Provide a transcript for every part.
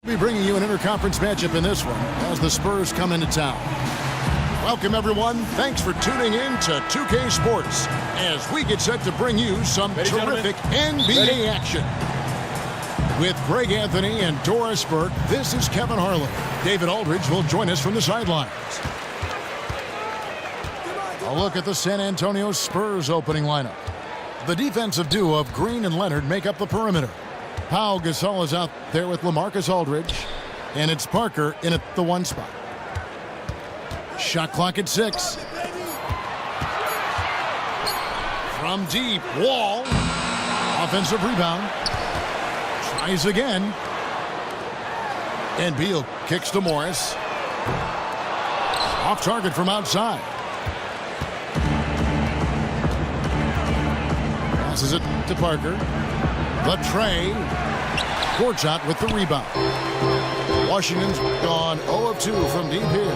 We'll be bringing you an interconference matchup in this one as the Spurs come into town. Welcome, everyone. Thanks for tuning in to 2K Sports as we get set to bring you some terrific NBA action. With Greg Anthony and Doris Burke, this is Kevin Harlan. David Aldridge will join us from the sidelines. A look at the San Antonio Spurs opening lineup. The defensive duo of Green and Leonard make up the perimeter. Pau Gasol is out there with LaMarcus Aldridge, and it's Parker in at the 1 spot. Shot clock at 6. From deep, Wall. Offensive rebound. Tries again. And Beal kicks to Morris. Off target from outside. Passes it to Parker. The tray. Gortat with the rebound. Washington's gone 0 of 2 from deep here.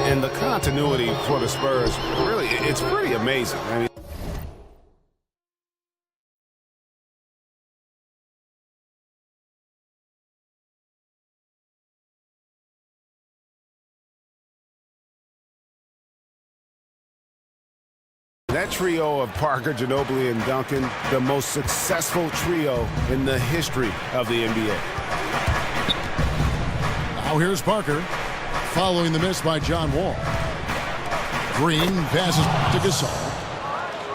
And the continuity for the Spurs, really, it's pretty amazing. I mean, that trio of Parker, Ginobili, and Duncan, the most successful trio in the history of the NBA. Now here's Parker, following the miss by John Wall. Green passes to Gasol.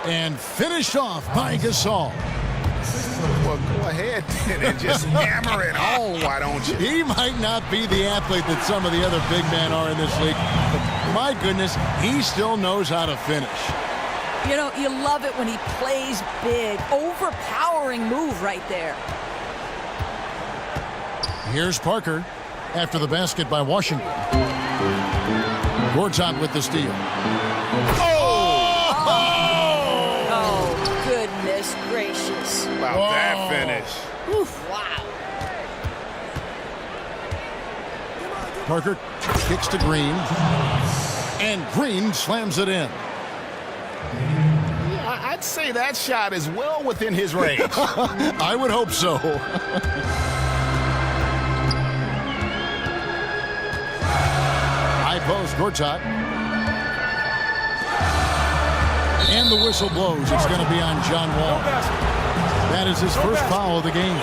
And finished off by Gasol. Well, go ahead and just hammer it home, why don't you? He might not be the athlete that some of the other big men are in this league, but my goodness, he still knows how to finish. You know, you love it when he plays big. Overpowering move right there. Here's Parker after the basket by Washington. Gortat with the steal. Oh, goodness gracious. About that finish. Oof, wow. Parker kicks to Green. And Green slams it in. I'd say that shot is well within his range. I would hope so. High post, Gortat. And the whistle blows. It's going to be on John Wall. That is his first foul of the game.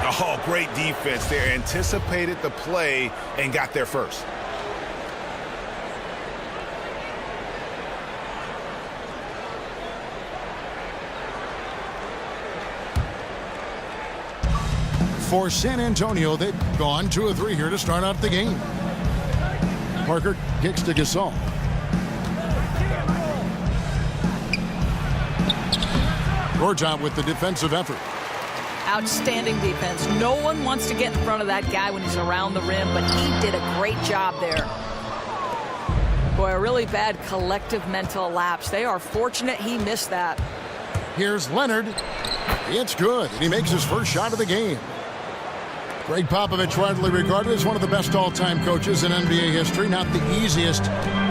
Oh, great defense there. Anticipated the play and got there first. For San Antonio, they've gone 2 of 3 here to start out the game. Parker kicks to Gasol. Gortat with the defensive effort. Outstanding defense. No one wants to get in front of that guy when he's around the rim, but he did a great job there. Boy, a really bad collective mental lapse. They are fortunate he missed that. Here's Leonard. It's good, and he makes his first shot of the game. Greg Popovich, widely regarded as one of the best all-time coaches in NBA history. Not the easiest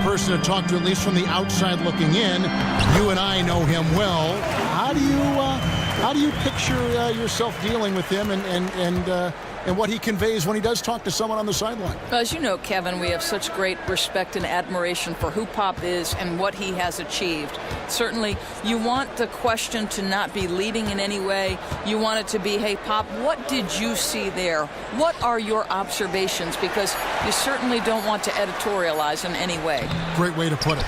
person to talk to, at least from the outside looking in. You and I know him well. How do you picture yourself dealing with him and what he conveys when he does talk to someone on the sideline? As you know, Kevin, we have such great respect and admiration for who Pop is and what he has achieved. Certainly, you want the question to not be leading in any way. You want it to be, hey, Pop, what did you see there? What are your observations? Because you certainly don't want to editorialize in any way. Great way to put it.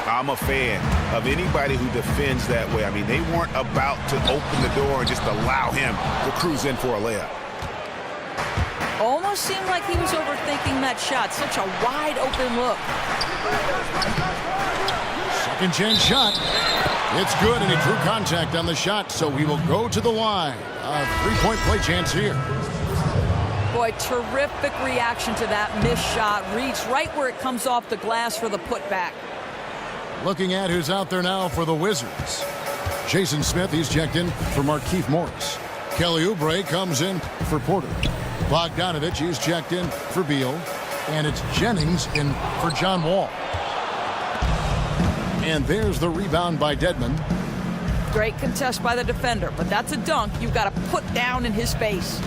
I'm a fan of anybody who defends that way. I mean, they weren't about to open the door and just allow him to cruise in for a layup. Almost seemed like he was overthinking that shot. Such a wide open look. Second chance shot. It's good, and he drew contact on the shot, so he will go to the line. A 3-point play chance here. Boy, terrific reaction to that missed shot. Reads right where it comes off the glass for the putback. Looking at who's out there now for the Wizards. Jason Smith, he's checked in for Markieff Morris. Kelly Oubre comes in for Porter. Bogdanovich, he's checked in for Beal. And it's Jennings in for John Wall. And there's the rebound by Dedmon. Great contest by the defender, but that's a dunk you've got to put down in his face.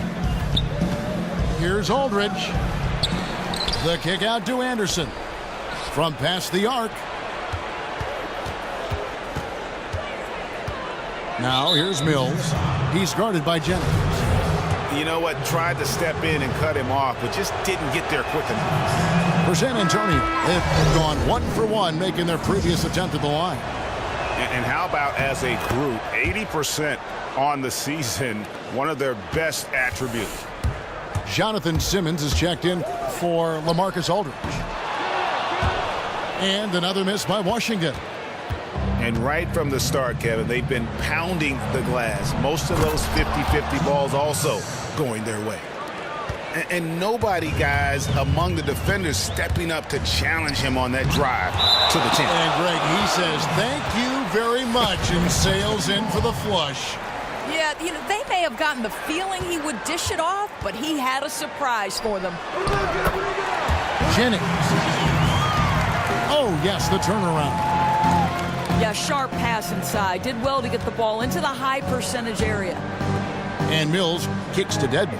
Here's Aldridge. The kick out to Anderson. From past the arc. Now here's Mills. He's guarded by Jennings. You know what? Tried to step in and cut him off, but just didn't get there quick enough. For San Antonio, they've gone 1 for 1, making their previous attempt at the line. And how about as a group, 80% on the season, one of their best attributes. Jonathan Simmons is checked in for LaMarcus Aldridge. And another miss by Washington. And right from the start, Kevin, they've been pounding the glass. Most of those 50-50 balls also going their way. And nobody, guys, among the defenders stepping up to challenge him on that drive to the 10. And Greg, he says, thank you very much, and sails in for the flush. Yeah, they may have gotten the feeling he would dish it off, but he had a surprise for them. Jennings. Oh, yes, the turnaround. Yeah, sharp pass inside. Did well to get the ball into the high percentage area. And Mills kicks to Dedmon.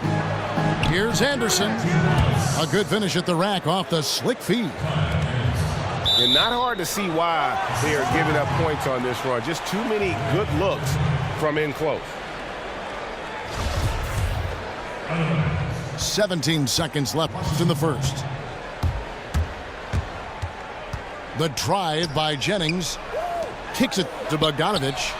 Here's Anderson. A good finish at the rack off the slick feed. And not hard to see why they are giving up points on this run. Just too many good looks from in close. 17 seconds left in the first. The drive by Jennings. Kicks it to Bogdanovich.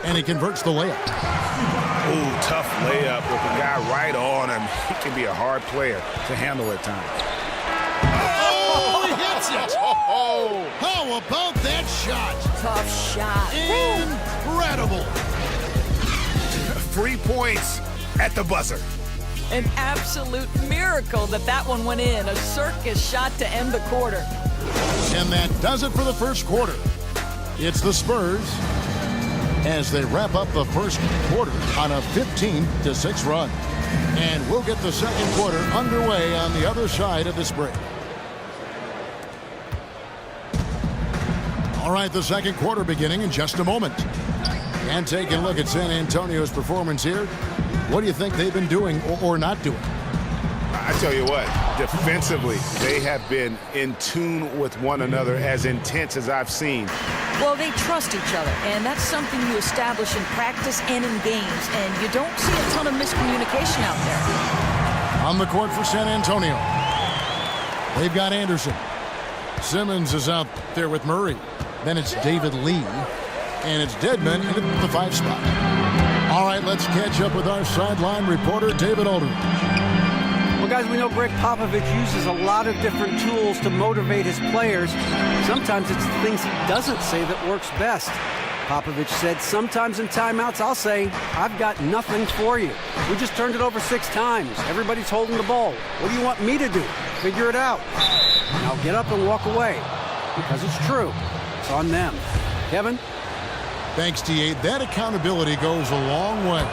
And he converts the layup. Ooh, tough layup with the guy right on him. He can be a hard player to handle at times. Oh, he hits it. Oh, how about that shot? Tough shot. Incredible. 3 points at the buzzer. An absolute miracle that one went in. A circus shot to end the quarter. And that does it for the first quarter. It's the Spurs as they wrap up the first quarter on a 15-6 run. And we'll get the second quarter underway on the other side of this break. All right, the second quarter beginning in just a moment. And taking a look at San Antonio's performance here. What do you think they've been doing or not doing? I tell you what, defensively, they have been in tune with one another, as intense as I've seen. Well, they trust each other, and that's something you establish in practice and in games, and you don't see a ton of miscommunication out there. On the court for San Antonio, they've got Anderson. Simmons is out there with Murray. Then it's David Lee, and it's Dedmon in the 5 spot. All right, let's catch up with our sideline reporter, David Aldridge. Well, guys, we know Greg Popovich uses a lot of different tools to motivate his players. Sometimes it's the things he doesn't say that works best. Popovich said, sometimes in timeouts, I'll say, I've got nothing for you. We just turned it over 6 times. Everybody's holding the ball. What do you want me to do? Figure it out. Now get up and walk away. Because it's true. It's on them. Kevin? Thanks, T.A. That accountability goes a long way.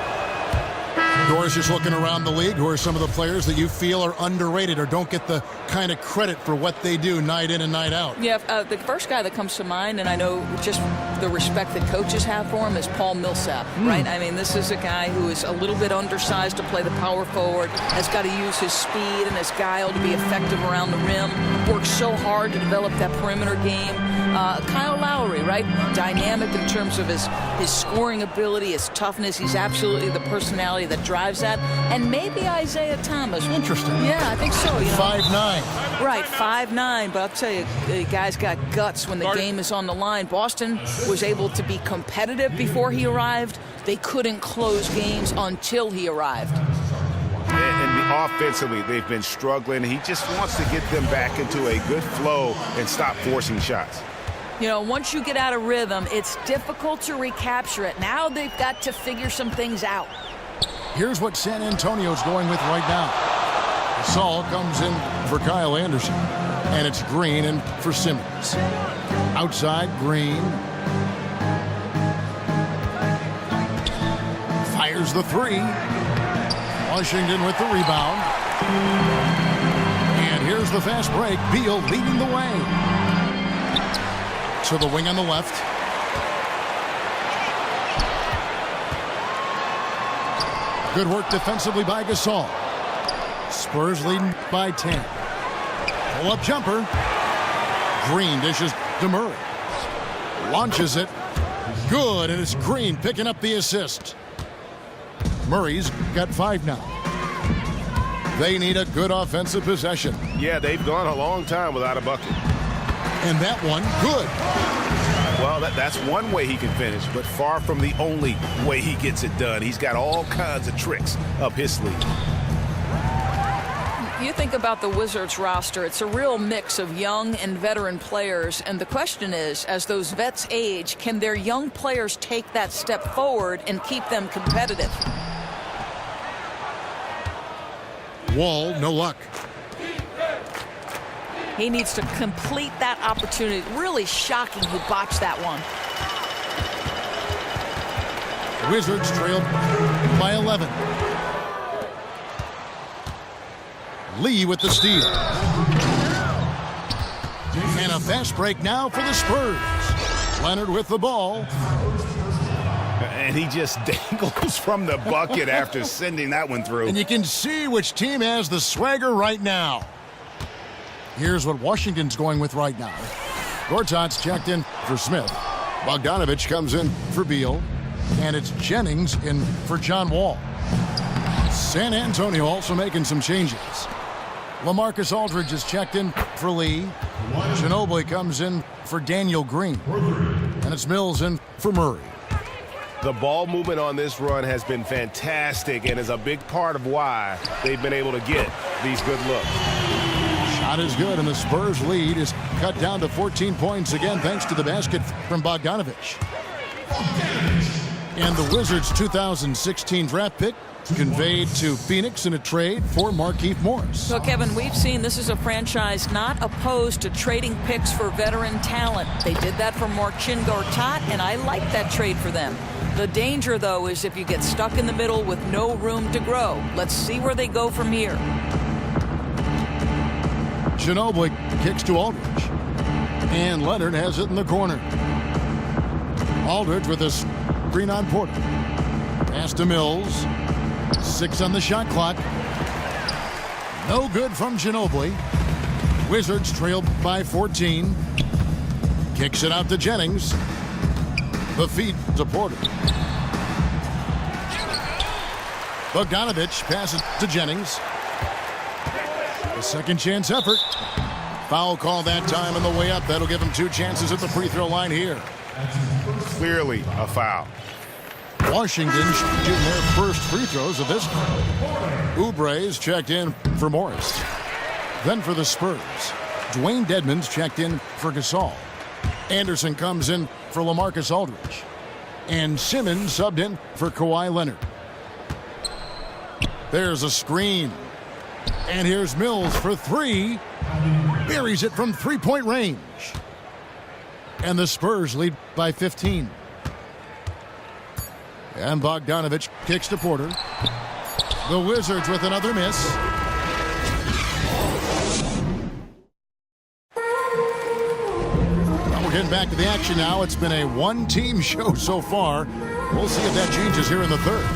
Doris, just looking around the league, who are some of the players that you feel are underrated or don't get the kind of credit for what they do night in and night out? Yeah, the first guy that comes to mind, and I know just the respect that coaches have for him, is Paul Millsap, right? I mean, this is a guy who is a little bit undersized to play the power forward, has got to use his speed and his guile to be effective around the rim, works so hard to develop that perimeter game. Kyle Lowry, right? Dynamic in terms of his scoring ability, his toughness. He's absolutely the personality that drives that. And maybe Isaiah Thomas. Interesting. Yeah, I think so. 5'9". Right, 5'9", but I'll tell you, the guy's got guts when the game is on the line. Boston was able to be competitive before he arrived. They couldn't close games until he arrived. And offensively, they've been struggling. He just wants to get them back into a good flow and stop forcing shots. You know, once you get out of rhythm, it's difficult to recapture it. Now they've got to figure some things out. Here's what San Antonio's going with right now. Gasol comes in for Kyle Anderson. And it's Green in for Simmons. Outside, Green. Fires the 3. Washington with the rebound. And here's the fast break. Beal leading the way. To the wing on the left. Good work defensively by Gasol. Spurs leading by 10. Pull-up jumper. Green dishes to Murray. Launches it. Good, and it's Green picking up the assist. Murray's got 5 now. They need a good offensive possession. Yeah, they've gone a long time without a bucket. And that one, good. Well, that's one way he can finish, but far from the only way he gets it done. He's got all kinds of tricks up his sleeve. You think about the Wizards roster, it's a real mix of young and veteran players, and the question is, as those vets age, can their young players take that step forward and keep them competitive? Wall, no luck. He needs to complete that opportunity. Really shocking who botched that one. Wizards trailed by 11. Lee with the steal. And a fast break now for the Spurs. Leonard with the ball. And he just dangles from the bucket after sending that one through. And you can see which team has the swagger right now. Here's what Washington's going with right now. Gortat's checked in for Smith. Bogdanovich comes in for Beal. And it's Jennings in for John Wall. San Antonio also making some changes. LaMarcus Aldridge is checked in for Lee. Ginobili comes in for Daniel Green. And it's Mills in for Murray. The ball movement on this run has been fantastic and is a big part of why they've been able to get these good looks. Shot is good, and the Spurs lead is cut down to 14 points again thanks to the basket from Bogdanovich. And the Wizards' 2016 draft pick conveyed to Phoenix in a trade for Markieff Morris. So, Kevin, we've seen this is a franchise not opposed to trading picks for veteran talent. They did that for Marcin Gortat, and I like that trade for them. The danger, though, is if you get stuck in the middle with no room to grow. Let's see where they go from here. Ginobili kicks to Aldridge. And Leonard has it in the corner. Aldridge with a screen on Porter. Pass to Mills. 6 on the shot clock. No good from Ginobili. Wizards trailed by 14. Kicks it out to Jennings. The feed to Porter. Bogdanovich passes to Jennings. A second chance effort. Foul call that time on the way up. That'll give him 2 chances at the free throw line here. Clearly a foul. Washington shooting their first free throws of this game. Oubre's checked in for Morris. Then for the Spurs, Dwayne Dedmon's checked in for Gasol. Anderson comes in for LaMarcus Aldridge. And Simmons subbed in for Kawhi Leonard. There's a screen. And here's Mills for 3. Buries it from three-point range. And the Spurs lead by 15. And Bogdanovich kicks to Porter. The Wizards with another miss. Well, we're getting back to the action now. It's been a one-team show so far. We'll see if that changes here in the third.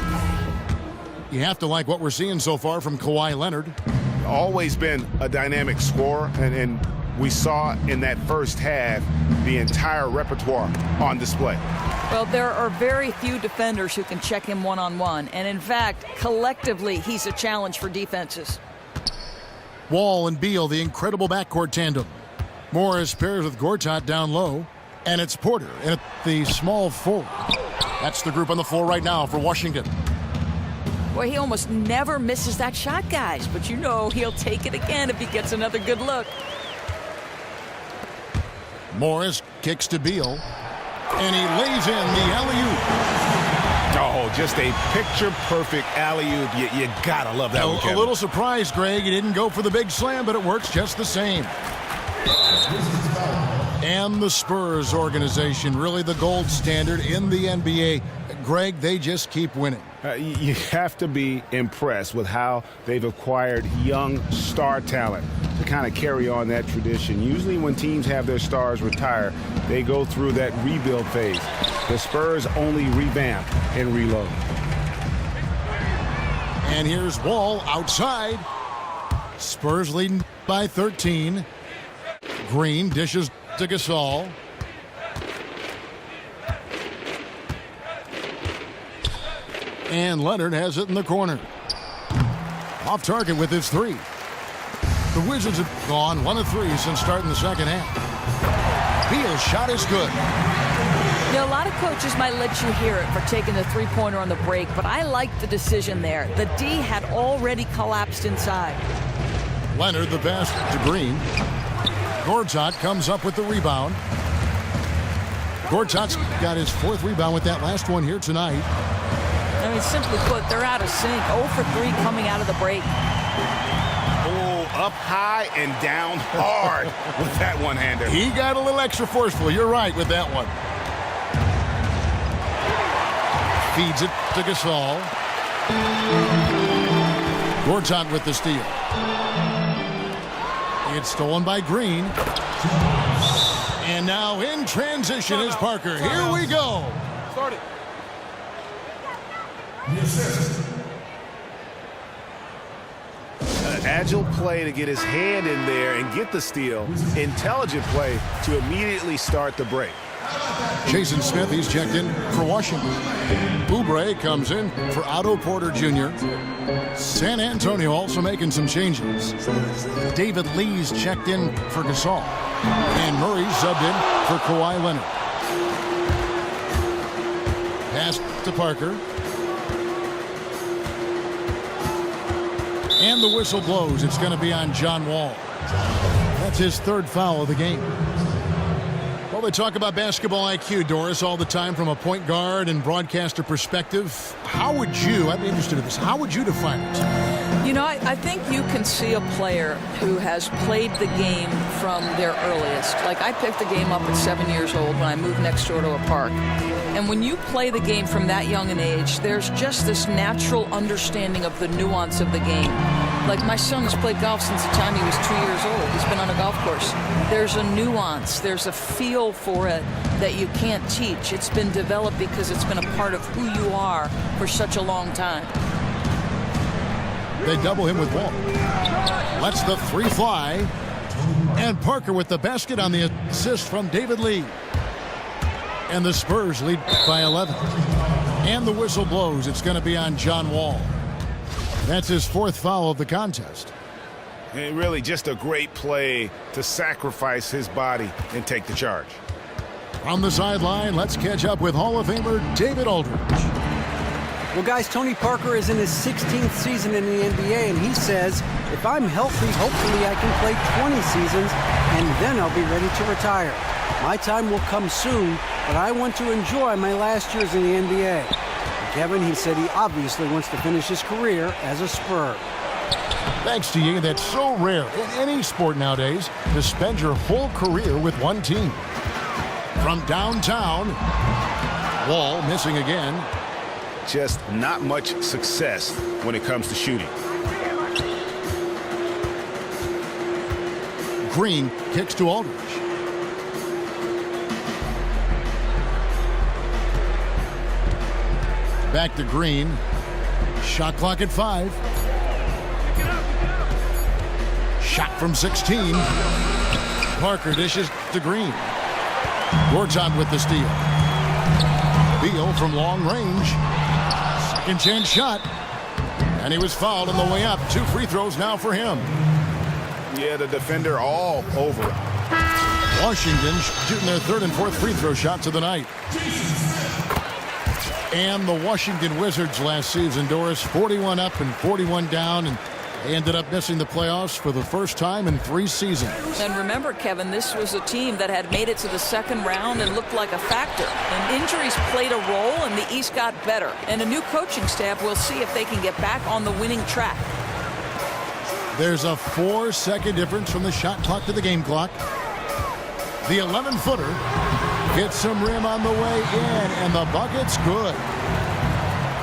You have to like what we're seeing so far from Kawhi Leonard. Always been a dynamic scorer, and we saw in that first half the entire repertoire on display. Well, there are very few defenders who can check him one-on-one. And in fact, collectively, he's a challenge for defenses. Wall and Beal, the incredible backcourt tandem. Morris pairs with Gortat down low. And it's Porter at the small forward. That's the group on the floor right now for Washington. Well, he almost never misses that shot, guys. But you know he'll take it again if he gets another good look. Morris kicks to Beal. And he lays in the alley-oop. Oh, just a picture-perfect alley-oop. You gotta love that one, Kevin. A little surprised, Greg. He didn't go for the big slam, but it works just the same. And the Spurs organization, really the gold standard in the NBA. Greg, they just keep winning. You have to be impressed with how they've acquired young star talent. to kind of carry on that tradition. Usually when teams have their stars retire, they go through that rebuild phase. The Spurs only revamp and reload. And here's Wall outside. Spurs leading by 13. Green dishes to Gasol. And Leonard has it in the corner. Off target with his three. The Wizards have gone 1 of 3 since starting the second half. Beal's shot is good. You know, a lot of coaches might let you hear it for taking the three-pointer on the break, but I like the decision there. The D had already collapsed inside. Leonard the pass to Green. Gortat comes up with the rebound. Gortat's got his 4th rebound with that last one here tonight. I mean, simply put, they're out of sync. 0 for 3 coming out of the break. Oh, up high and down hard with that one-hander. He got a little extra forceful. You're right with that one. Feeds it to Gasol. Gortat with the steal. It's stolen by Green. And now in transition is Parker. Here we go. Start it. An agile play to get his hand in there and get the steal. Intelligent play to immediately start the break. Jason Smith, he's checked in for Washington. Oubre comes in for Otto Porter Jr. San Antonio also making some changes. David Lee's checked in for Gasol. And Murray's subbed in for Kawhi Leonard. Pass to Parker. And the whistle blows. It's going to be on John Wall. That's his 3rd foul of the game. Well, they talk about basketball IQ, Doris, all the time from a point guard and broadcaster perspective. How would you, I'd be interested in this, how would you define it? You know, I think you can see a player who has played the game from their earliest. Like, I picked the game up at 7 years old when I moved next door to a park. And when you play the game from that young an age, there's just this natural understanding of the nuance of the game. Like, my son has played golf since the time he was 2 years old. He's been on a golf course. There's a nuance, there's a feel for it that you can't teach. It's been developed because it's been a part of who you are for such a long time. They double him with Wall. Lets the 3 fly. And Parker with the basket on the assist from David Lee. And the Spurs lead by 11. And the whistle blows. It's going to be on John Wall. That's his 4th foul of the contest. And really just a great play to sacrifice his body and take the charge. From the sideline, let's catch up with Hall of Famer David Aldridge. Well, guys, Tony Parker is in his 16th season in the NBA, and he says, if I'm healthy, hopefully I can play 20 seasons, and then I'll be ready to retire. My time will come soon, but I want to enjoy my last years in the NBA. Kevin, he said he obviously wants to finish his career as a Spur. Thanks to you. That's so rare in any sport nowadays to spend your whole career with one team. From downtown, Wall missing again. Just not much success when it comes to shooting. Green kicks to Aldridge. Back to Green. Shot clock at 5. Shot from 16. Parker dishes to Green. Gortat with the steal. Beal from long range. Second chance shot. And he was fouled on the way up. 2 free throws now for him. Yeah, the defender all over it. Washington shooting their 3rd and 4th free throw shots of the night. And the Washington Wizards last season, Doris, 41 up and 41 down, and they ended up missing the playoffs for the first time in 3 seasons. And remember, Kevin, this was a team that had made it to the 2nd round and looked like a factor. And injuries played a role, and the East got better. And a new coaching staff will see if they can get back on the winning track. There's a 4-second difference from the shot clock to the game clock. The 11-footer hits some rim on the way in, and the bucket's good.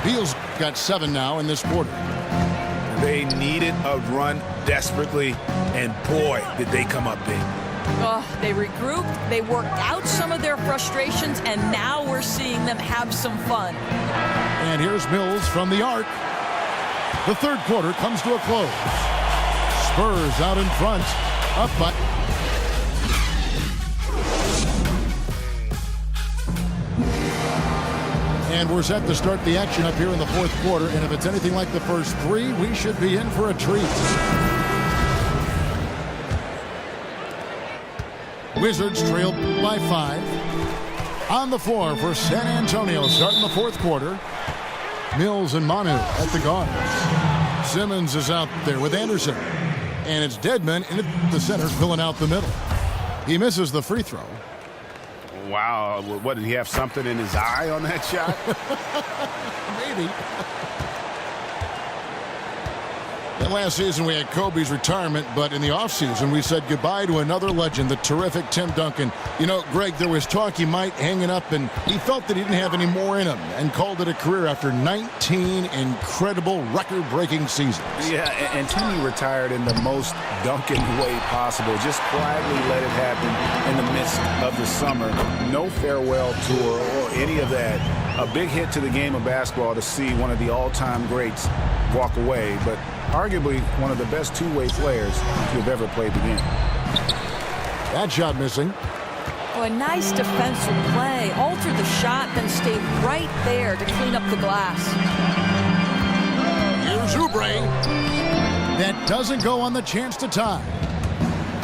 Beal's got 7 now in this quarter. They They needed a run desperately, and boy, did they come up big. Oh, they regrouped, they worked out some of their frustrations, and now we're seeing them have some fun. And here's Mills from the arc. The third quarter comes to a close. Spurs out in front, up by... And we're set to start the action up here in the fourth quarter, and if it's anything like the first three, we should be in for a treat. Wizards trail by 5. On the floor for San Antonio starting the fourth quarter. Mills and Manu at the guards. Simmons is out there with Anderson. And it's Dedmon in the center filling out the middle. He misses the free throw. Wow, what, did he have something in his eye on that shot? Maybe. And last season we had Kobe's retirement, but in the offseason we said goodbye to another legend, the terrific Tim Duncan. You know, Greg, there was talk he might hang it up, and he felt that he didn't have any more in him and called it a career after 19 incredible record-breaking seasons. Yeah, and Timmy retired in the most Duncan way possible. Just quietly let it happen in the midst of the summer. No farewell tour or any of that. A big hit to the game of basketball to see one of the all-time greats walk away, but arguably one of the best two-way players to have ever played the game. That shot missing. Oh, a nice defensive play. Altered the shot, then stayed right there to clean up the glass. Here's Oubre. That doesn't go on the chance to tie.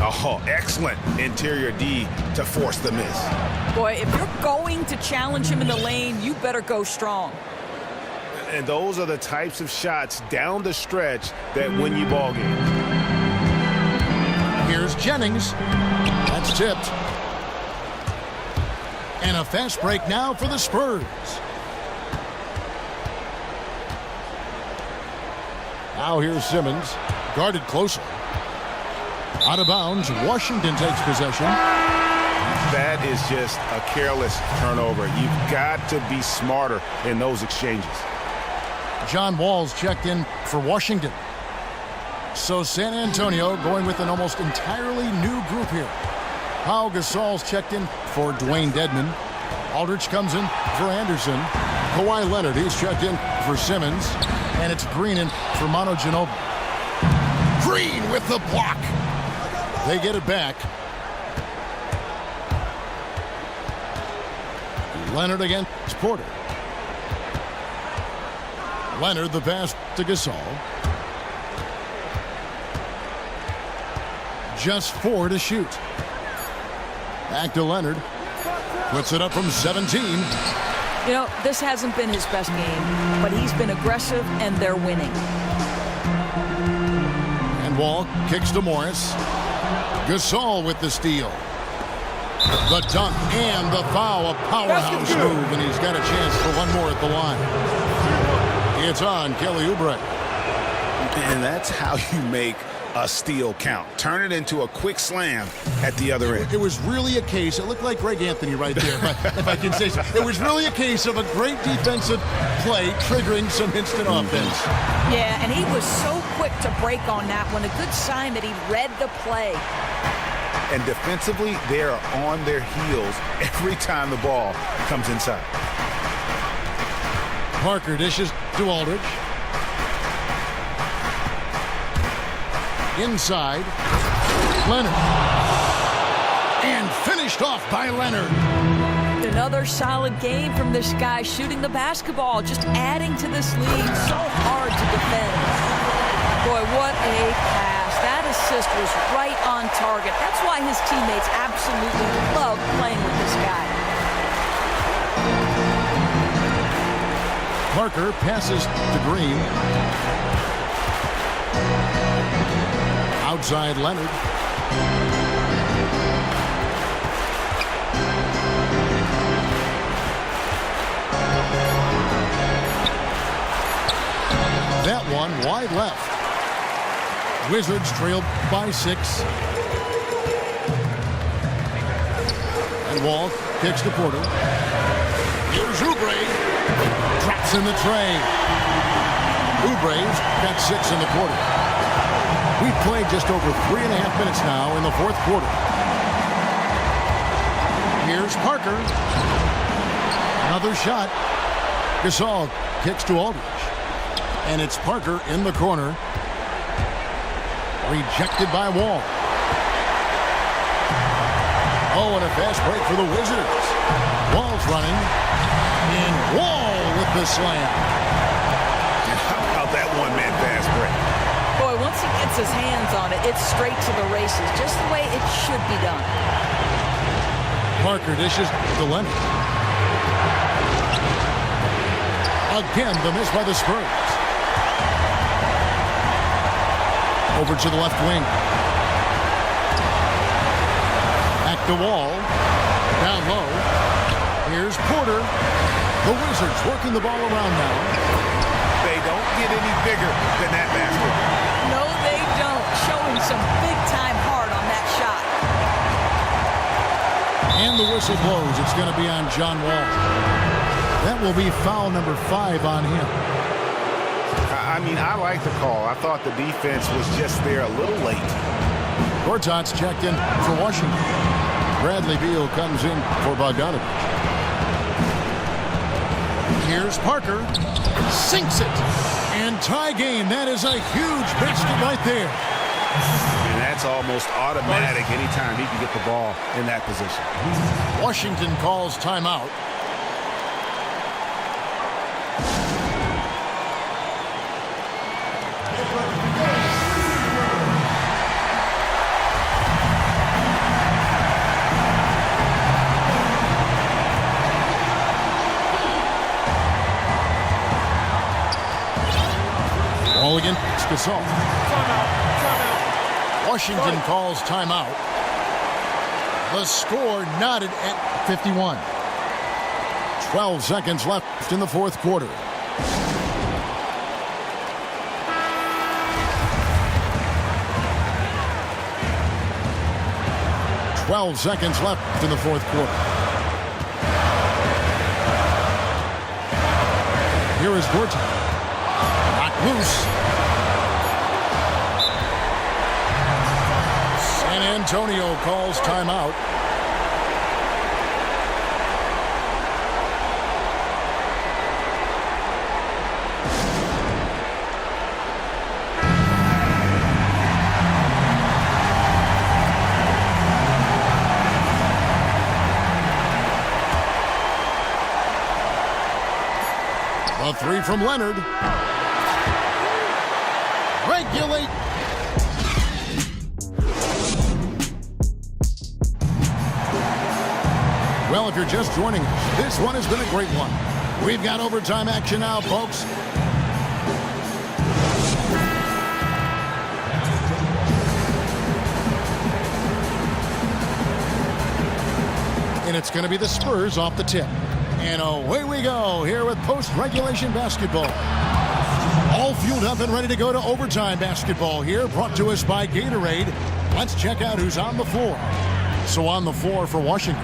Oh, excellent interior D to force the miss. Boy, if you're going to challenge him in the lane, you better go strong. And those are the types of shots down the stretch that win you ball games. Here's Jennings. That's tipped. And a fast break now for the Spurs. Now here's Simmons. Guarded closely. Out of bounds. Washington takes possession. That is just a careless turnover. You've got to be smarter in those exchanges. John Wall's checked in for Washington. So San Antonio going with an almost entirely new group here. Pau Gasol's checked in for Dwayne Dedmon. Aldridge comes in for Anderson. Kawhi Leonard, he's checked in for Simmons. And it's Green in for Manu Ginobili. Green with the block. They get it back. Leonard against Porter. Leonard the pass to Gasol. Just 4 to shoot. Back to Leonard. Puts it up from 17. You know, this hasn't been his best game, but he's been aggressive and they're winning. And Wall kicks to Morris. Gasol with the steal. The dunk and the foul. A powerhouse move, and he's got a chance for one more at the line. It's on Kelly Oubre. And that's how you make a steal count. Turn it into a quick slam at the other end. It was really a case, it looked like Greg Anthony right there, if I can say so. It was really a case of a great defensive play triggering some instant offense. Yeah, and he was so quick to break on that one. A good sign that he read the play. And defensively, they are on their heels every time the ball comes inside. Parker dishes to Aldridge. Inside, Leonard. And finished off by Leonard. Another solid game from this guy shooting the basketball, just adding to this lead. So hard to defend. Boy, what a pass. That assist was right on target. That's why his teammates absolutely love playing with this guy. Parker passes to Green. Outside Leonard. That one wide left. Wizards trailed by 6. And Wall kicks to Porter. Here's Oubre. Drops in the tray. Oubre's got 6 in the quarter. We've played just over 3.5 minutes now in the fourth quarter. Here's Parker. Another shot. Gasol kicks to Aldridge. And it's Parker in the corner. Rejected by Wall. Oh, and a fast break for the Wizards. Wall's running. And Wall with the slam. How about that one-man fast break? Boy, once he gets his hands on it, it's straight to the races, just the way it should be done. Parker dishes to Leonard. Again, the miss by the Spurs. Over to the left wing. Back to Wall. Down low. Here's Porter. The Wizards working the ball around now. They don't get any bigger than that basket. No, they don't. Showing some big-time heart on that shot. And the whistle blows. It's going to be on John Wall. That will be foul number 5 on him. I mean, I like the call. I thought the defense was just there a little late. Gortat's checked in for Washington. Bradley Beal comes in for Bogdanovich. Here's Parker. Sinks it. And tie game. That is a huge basket right there. And that's almost automatic anytime he can get the ball in that position. Washington calls timeout. Ball against Gasol. Washington calls timeout. The score knotted at 51. 12 seconds left in the fourth quarter. "12 seconds left in the fourth quarter. Here is Gortat. Knocked loose. San Antonio calls timeout. A 3 from Leonard. Regulate. Well, if you're just joining us, this one has been a great one. We've got overtime action now, folks. And it's going to be the Spurs off the tip. And away we go here with post-regulation basketball. All fueled up and ready to go to overtime basketball here, brought to us by Gatorade. Let's check out who's on the floor. So on the floor for Washington,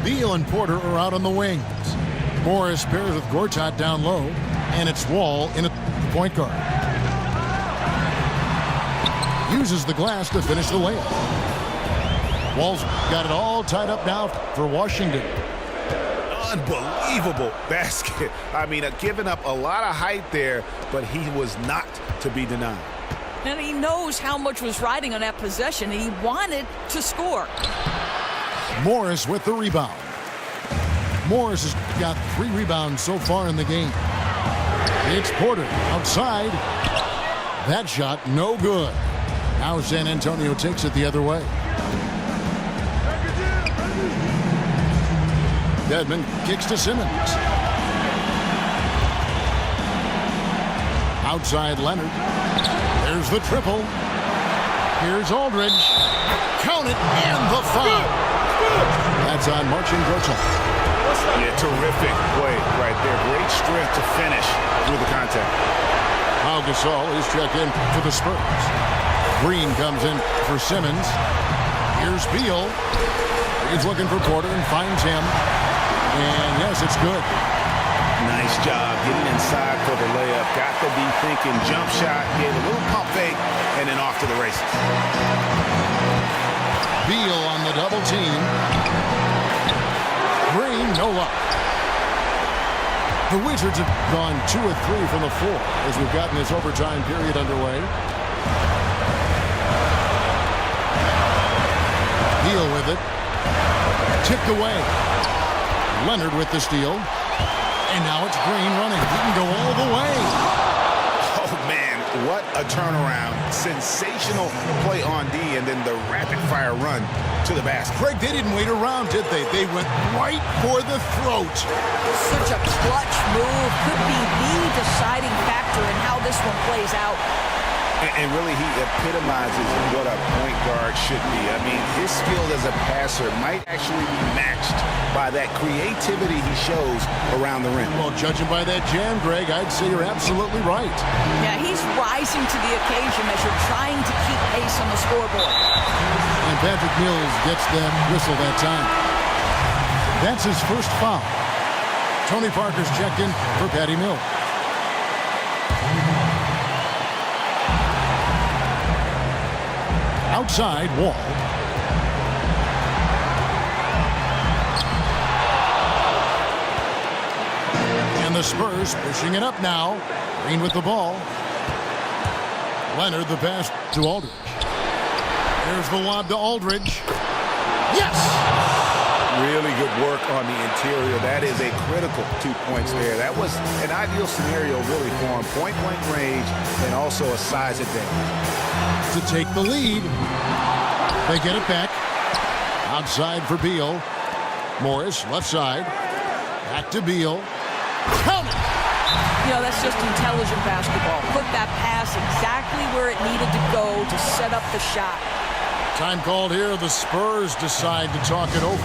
Beal and Porter are out on the wings. Morris pairs with Gortat down low, and it's Wall in a point guard. Uses the glass to finish the layup. Wall's got it all tied up now for Washington. Unbelievable basket. I mean, giving up a lot of height there, but he was not to be denied. And he knows how much was riding on that possession. He wanted to score. Morris with the rebound. Morris has got 3 rebounds so far in the game. It's Porter outside. That shot no good. Now San Antonio takes it the other way. Dedmon kicks to Simmons. Outside Leonard. There's the triple. Here's Aldridge. Count it, and the foul. That's on Marcin Gortat. Yeah, terrific play right there. Great strength to finish through the contact. Pau Gasol is checked in for the Spurs. Green comes in for Simmons. Here's Beal. He's looking for Porter and finds him. And yes, it's good. Nice job getting inside for the layup. Got to be thinking jump shot, gave a little pump fake, and then off to the races. Beal on the double team. Green, no luck. The Wizards have gone 2 of 3 from the floor as we've gotten this overtime period underway. Beal with it. Tipped away. Leonard with the steal. And now it's Green running. He can go all the way. Oh, man, what a turnaround. Sensational play on D, and then the rapid-fire run to the basket. Craig, they didn't wait around, did they? They went right for the throat. Such a clutch move. Could be the deciding factor in how this one plays out. And really, he epitomizes what a point guard should be. I mean, his skill as a passer might actually be matched by that creativity he shows around the rim. Well, judging by that jam, Greg, I'd say you're absolutely right. Yeah, he's rising to the occasion as you're trying to keep pace on the scoreboard. And Patrick Mills gets that whistle that time. That's his first foul. Tony Parker's checked in for Patty Mills. Outside, Wall. And the Spurs pushing it up now. Green with the ball. Leonard the pass to Aldridge. Here's the lob to Aldridge. Yes! Really good work on the interior. That is a critical 2 points there. That was an ideal scenario really for him. Point-blank range and also a size advantage. To take the lead. They get it back. Outside for Beal. Morris, left side. Back to Beal. Count it! You know, that's just intelligent basketball. Put that pass exactly where it needed to go to set up the shot. Time called here. The Spurs decide to talk it over.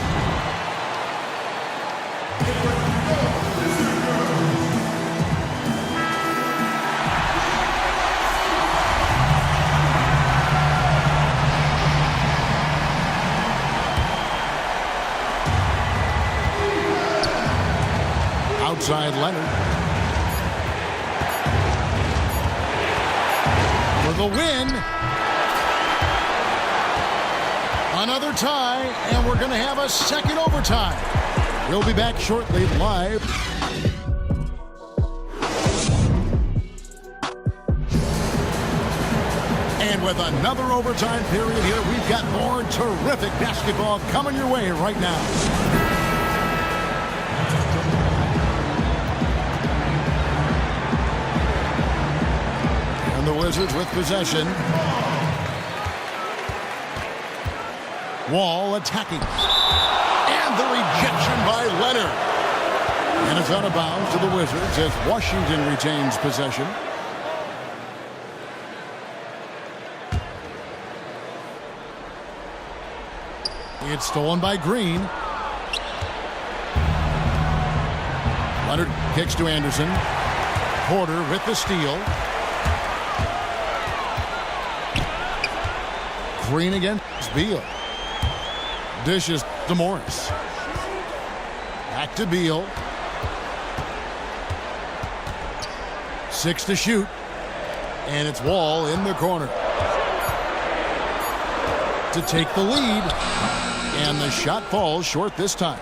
Outside Leonard. For the win. Another tie, and we're going to have a second overtime. We'll be back shortly live. And with another overtime period here, we've got more terrific basketball coming your way right now. And the Wizards with possession. Wall attacking. And the rejection by Leonard. And it's out of bounds to the Wizards as Washington retains possession. It's stolen by Green. Leonard kicks to Anderson. Porter with the steal. Green against Beal. Dishes to Morris. Back to Beal. 6 to shoot. And it's Wall in the corner to take the lead. And the shot falls short this time.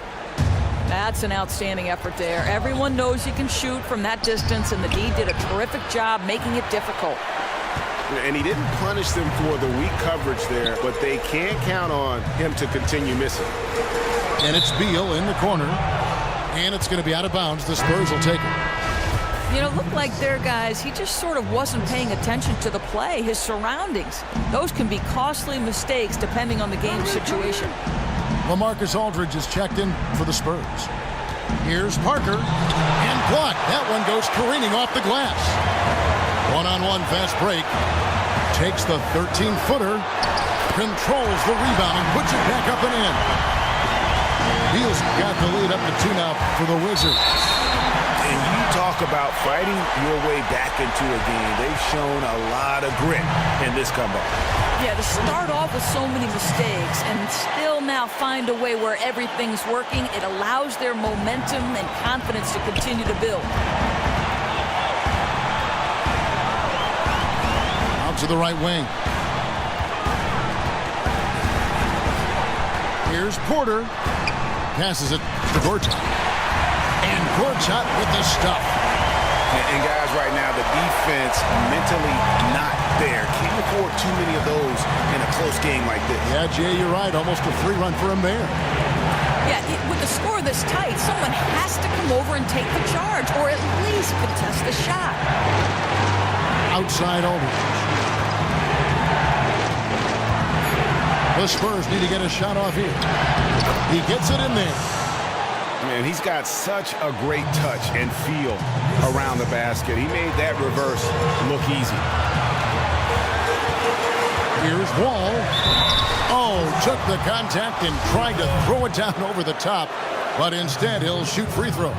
That's an outstanding effort there. Everyone knows he can shoot from that distance, and the D did a terrific job making it difficult. And he didn't punish them for the weak coverage there, but they can't count on him to continue missing. And it's Beal in the corner. And it's going to be out of bounds. The Spurs will take it. You know, it looked like their guys, he just sort of wasn't paying attention to the play, his surroundings. Those can be costly mistakes depending on the game situation. LaMarcus Aldridge is checked in for the Spurs. Here's Parker. And blocked. That one goes careening off the glass. One-on-one fast break. Takes the 13-footer. Controls the rebound and puts it back up and in. Beal's got the lead up to 2 now for the Wizards. And you talk about fighting your way back into a game. They've shown a lot of grit in this comeback. Yeah, to start off with so many mistakes and still now somehow find a way where everything's working, it allows their momentum and confidence to continue to build. Out to the right wing. Here's Porter. Passes it to Gortat. And Gortat with the stuff. And guys, right now, the defense mentally not there. Can't afford too many of those in a close game like this. Yeah, Jay, you're right. Almost a free run for him there. Yeah, with the score this tight, someone has to come over and take the charge, or at least contest the shot. Outside Aldridge. The Spurs need to get a shot off here. He gets it in there. Man, he's got such a great touch and feel around the basket. He made that reverse look easy. Here's Wall. Oh, took the contact and tried to throw it down over the top, but instead he'll shoot free throws.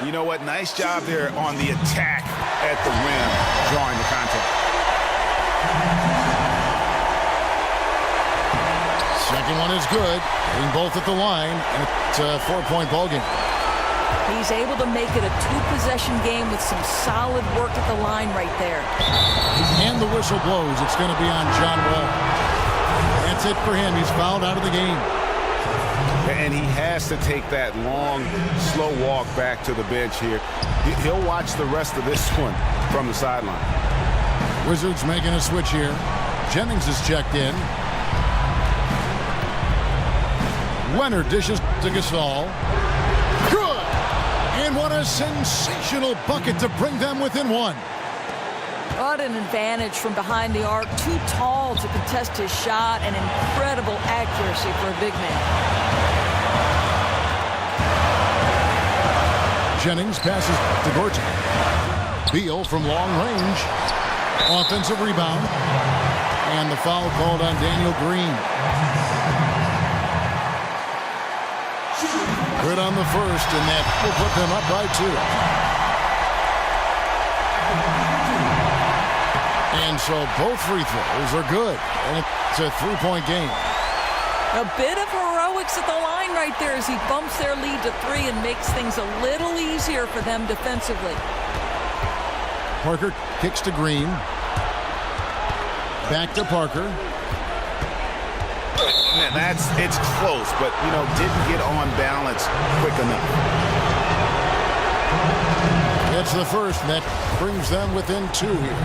You know what? Nice job there on the attack at the rim, drawing the contact. Second one is good. Hitting both at the line, and it's a 4-point ball game. He's able to make it a two-possession game with some solid work at the line right there. And the whistle blows. It's going to be on John Wall. That's it for him. He's fouled out of the game. And he has to take that long, slow walk back to the bench here. He'll watch the rest of this one from the sideline. Wizards making a switch here. Jennings is checked in. Leonard dishes to Gasol. Good! And what a sensational bucket to bring them within one. What an advantage from behind the arc. Too tall to contest his shot, and incredible accuracy for a big man. Jennings passes to Gortat. Beal from long range. Offensive rebound. And the foul called on Daniel Green. Good on the first, and that will put them up by 2. And so both free throws are good, and it's a 3-point game. A bit of heroics at the line right there as he bumps their lead to 3 and makes things a little easier for them defensively. Parker kicks to Green. Back to Parker. It's close, but, didn't get on balance quick enough. It's the first, and that brings them within 2 here.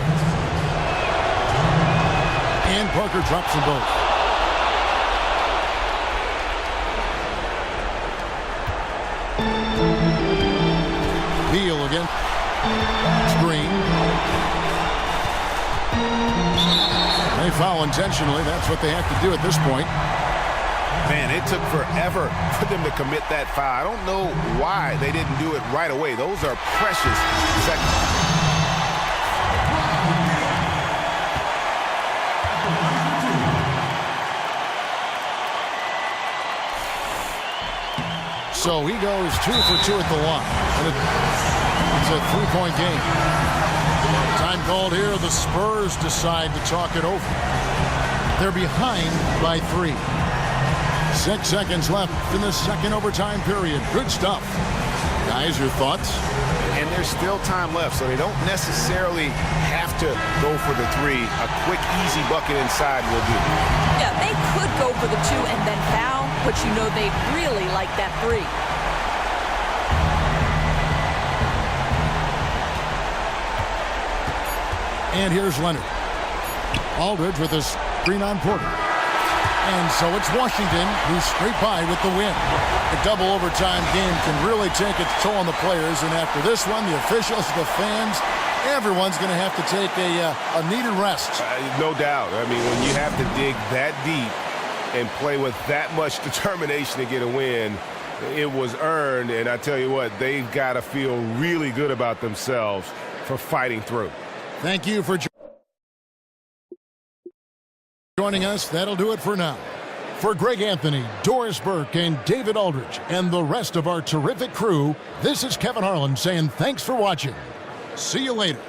And Parker drops them both. Beal again. Screen. They foul intentionally. That's what they have to do at this point. Man, it took forever for them to commit that foul. I don't know why they didn't do it right away. Those are precious seconds. So he goes 2 for 2 at the line. And it's a 3-point game. Time called here. The Spurs decide to talk it over. They're behind by 3. 6 seconds left in the second overtime period. Good stuff. Guys, your thoughts? And there's still time left, so they don't necessarily have to go for the 3. A quick, easy bucket inside will do. Yeah, they could go for the 2 and then foul, but they'd really like that 3. And here's Leonard. Aldridge with his screen on Porter. And so it's Washington who's straight by with the win. The double overtime game can really take its toll on the players. And after this one, the officials, the fans, everyone's going to have to take a needed rest. No doubt. I mean, when you have to dig that deep and play with that much determination to get a win, it was earned. And I tell you what, they've got to feel really good about themselves for fighting through. Thank you for joining us. That'll do it for now. For Greg Anthony, Doris Burke, and David Aldridge, and the rest of our terrific crew, this is Kevin Harlan saying thanks for watching. See you later.